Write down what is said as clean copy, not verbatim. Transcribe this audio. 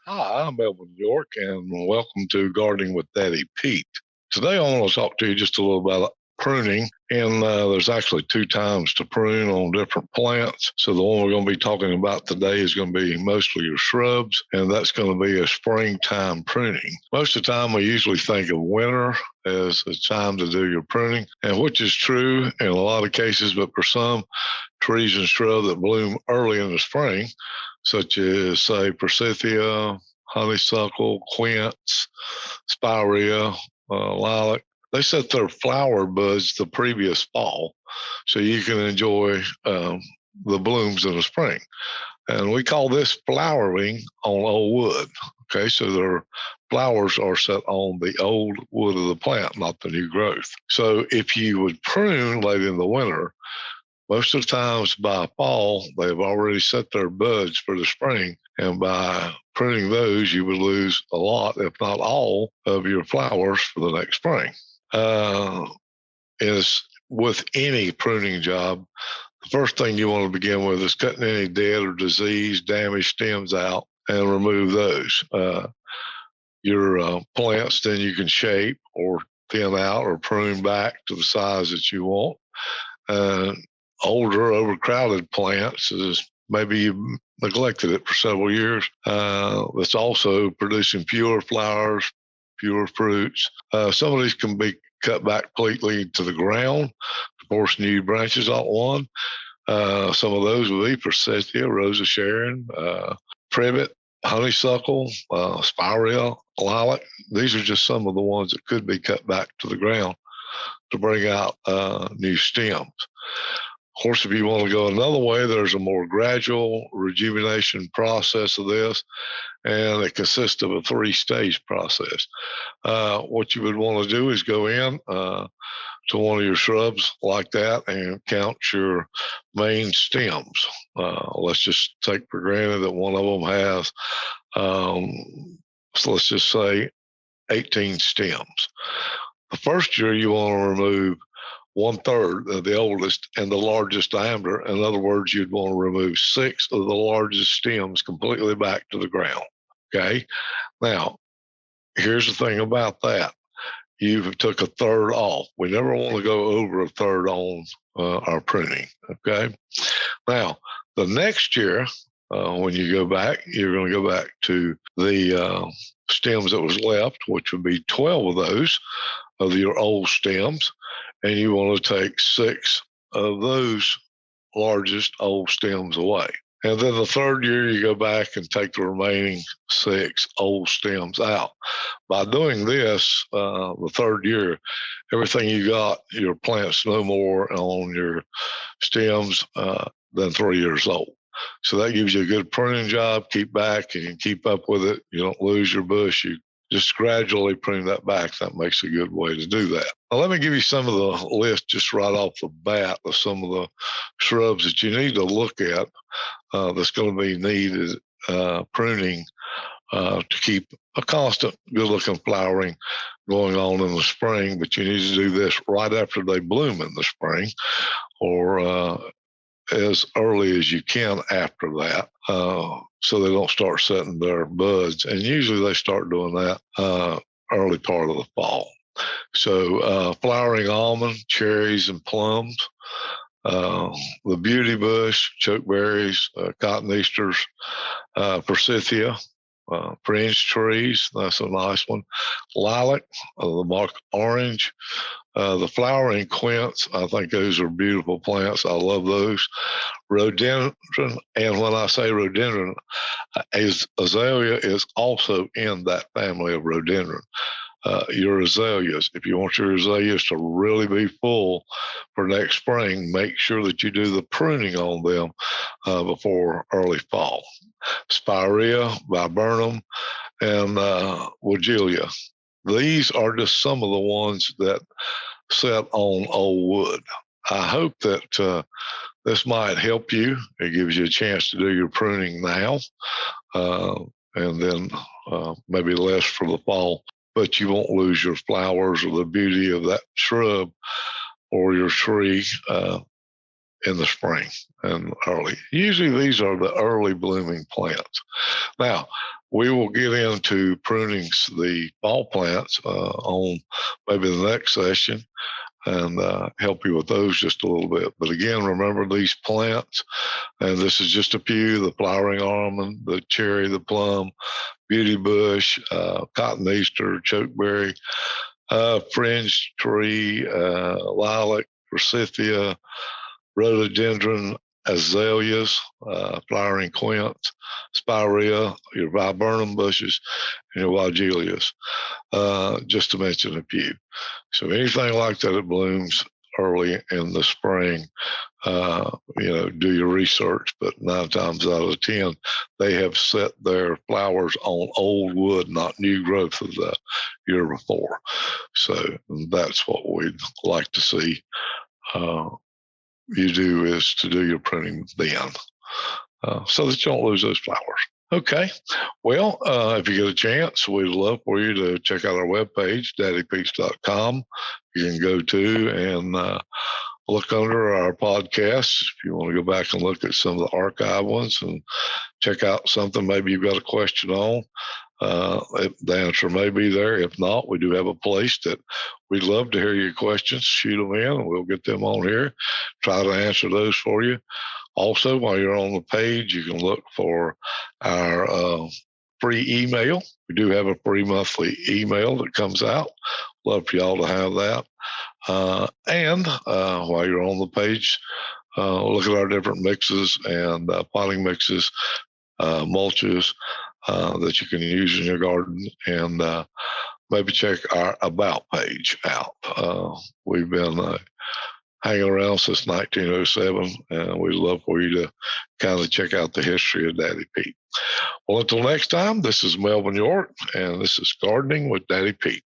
Hi, I'm Melvin York, and welcome to Gardening with Daddy Pete. Today, I want to talk to you just a little about pruning, and there's actually two times to prune on different plants. So the one we're going to be talking about today is going to be mostly your shrubs, and that's going to be a springtime pruning. Most of the time, we usually think of winter as a time to do your pruning, and which is true in a lot of cases, but for some trees and shrubs that bloom early in the spring, such as, say, forsythia, honeysuckle, quince, spirea, lilac. They set their flower buds the previous fall, so you can enjoy the blooms in the spring. And we call this flowering on old wood. Okay, so their flowers are set on the old wood of the plant, not the new growth. So if you would prune late in the winter, most of the times by fall, they've already set their buds for the spring. And by pruning those, you would lose a lot, if not all, of your flowers for the next spring. Is with any pruning job, the first thing you want to begin with is cutting any dead or diseased, damaged stems out and remove those. Your plants, then you can shape or thin out or prune back to the size that you want. Older, overcrowded plants is maybe you neglected it for several years. That's also producing fewer flowers, fewer fruits. Some of these can be cut back completely to the ground to force new branches out one. Some of those would be forsythia, Rose of Sharon, privet, honeysuckle, spirea, lilac. These are just some of the ones that could be cut back to the ground to bring out new stems. Of course, if you want to go another way, there's a more gradual rejuvenation process of this, and it consists of a three-stage process. What you would want to do is go in to one of your shrubs like that and count your main stems. Let's just take for granted that one of them has, so let's just say 18 stems. The first year you want to remove 1/3 of the oldest and the largest diameter. In other words, you'd want to remove 6 of the largest stems completely back to the ground. Okay. Now, here's the thing about that. You took 1/3 off. We never want to go over 1/3 on our pruning. Okay. Now, the next year, when you go back, you're going to go back to the stems that was left, which would be 12 of those of your old stems, and you want to take 6 of those largest old stems away. And then the third year, you go back and take the remaining 6 old stems out. By doing this, the third year, everything you got, your plant's no more on your stems than 3 years old. So that gives you a good pruning job. Keep back and you can keep up with it. You don't lose your bush. You just gradually prune that back. That makes a good way to do that. Now, let me give you some of the list just right off the bat of some of the shrubs that you need to look at that's going to be needed pruning to keep a constant good-looking flowering going on in the spring. But you need to do this right after they bloom in the spring, or as early as you can after that, so they don't start setting their buds. And usually they start doing that early part of the fall. So flowering almond, cherries, and plums, the beauty bush, chokeberries, cotton easters, forsythia, fringe trees, that's a nice one, lilac, the mock orange, the flowering quince. I think those are beautiful plants. I love those. Rhododendron, and when I say rhododendron, azalea is also in that family of rhododendron. Your azaleas, if you want your azaleas to really be full for next spring, make sure that you do the pruning on them before early fall. Spirea, viburnum, and Weigela. These are just some of the ones that set on old wood. I hope that this might help you. It gives you a chance to do your pruning now, and then maybe less for the fall. But you won't lose your flowers or the beauty of that shrub or your tree in the spring and early. Usually these are the early blooming plants. Now, we will get into pruning the fall plants on maybe the next session and help you with those just a little bit. But again, remember these plants, and this is just a few: the flowering almond, the cherry, the plum, beauty bush, cotton easter, chokeberry, fringe tree, lilac, forsythia, rhododendron, azaleas, flowering quince, spirea, your viburnum bushes, and your weigelas, just to mention a few. So anything like that that blooms early in the spring, do your research, but 9 times out of 10, they have set their flowers on old wood, not new growth of the year before. So that's what we'd like to see you do, is to do your pruning then, so that you don't lose those flowers. Okay. Well, if you get a chance, we'd love for you to check out our webpage, daddypeach.com. You can go to and look under our podcasts if you want to go back and look at some of the archive ones and check out something maybe you've got a question on. The answer may be there. If not, we do have a place that we'd love to hear your questions. Shoot them in and we'll get them on here, try to answer those for you. Also, while you're on the page, you can look for our free email. We do have a free monthly email that comes out. Love for y'all to have that. And while you're on the page, look at our different mixes and potting mixes, mulches that you can use in your garden, and maybe check our About page out. We've been hanging around since 1907, and we'd love for you to kind of check out the history of Daddy Pete. Well, until next time, this is Melvin York, and this is Gardening with Daddy Pete.